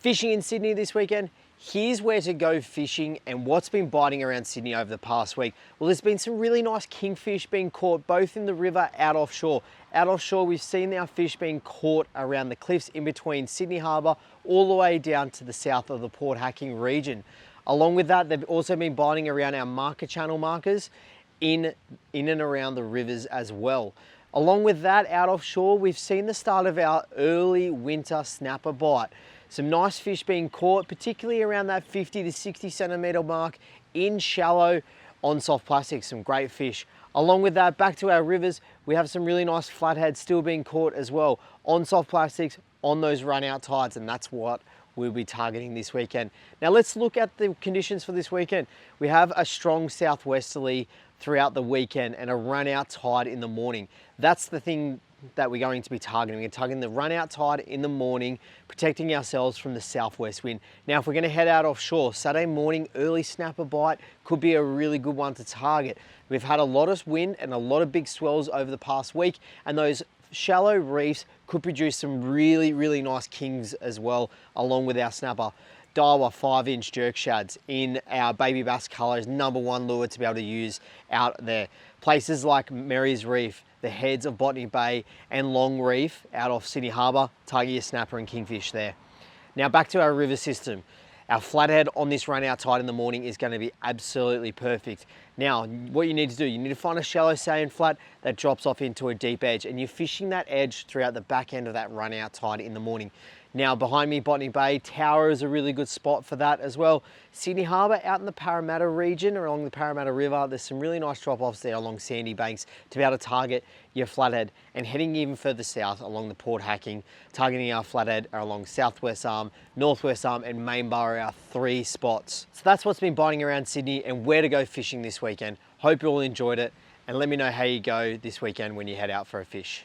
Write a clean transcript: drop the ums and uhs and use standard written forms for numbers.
Fishing in Sydney this weekend, here's where to go fishing and what's been biting around Sydney over the past week. Well, there's been some really nice kingfish being caught both in the river out offshore. Out offshore, we've seen our fish being caught around the cliffs in between Sydney Harbour all the way down to the south of the Port Hacking region. Along with that, they've also been biting around our marker channel markers in and around the rivers as well. Along with that, out offshore, we've seen the start of our early winter snapper bite. Some nice fish being caught, particularly around that 50 to 60 centimetre mark in shallow on soft plastic, some great fish. Along with that, back to our rivers, we have some really nice flatheads still being caught as well on soft plastics, on those run out tides, and that's what we'll be targeting this weekend. Now let's look at the conditions for this weekend. We have a strong southwesterly throughout the weekend and a run out tide in the morning. That's the thing that we're going to be targeting. We're targeting the run out tide in the morning, protecting ourselves from the southwest wind. Now, if we're going to head out offshore, Saturday morning, early snapper bite could be a really good one to target. We've had a lot of wind and a lot of big swells over the past week, and those shallow reefs could produce some really nice kings as well, along with our snapper. Daiwa 5-inch jerk shads in our baby bass colours, #1 lure to be able to use out there. Places like Mary's Reef, the heads of Botany Bay and Long Reef out off Sydney Harbour, target your snapper and kingfish there. Now back to our river system. Our flathead on this run out tide in the morning is going to be absolutely perfect. Now, what you need to do, you need to find a shallow sand flat that drops off into a deep edge, and you're fishing that edge throughout the back end of that run out tide in the morning. Now behind me, Botany Bay, Tower is a really good spot for that as well. Sydney Harbour out in the Parramatta region or along the Parramatta River, there's some really nice drop-offs there along sandy banks to be able to target your flathead. And heading even further south along the Port Hacking, targeting our flathead are along Southwest Arm, Northwest Arm and Mainborough, our 3 spots. So that's what's been biting around Sydney and where to go fishing this weekend. Hope you all enjoyed it, and let me know how you go this weekend when you head out for a fish.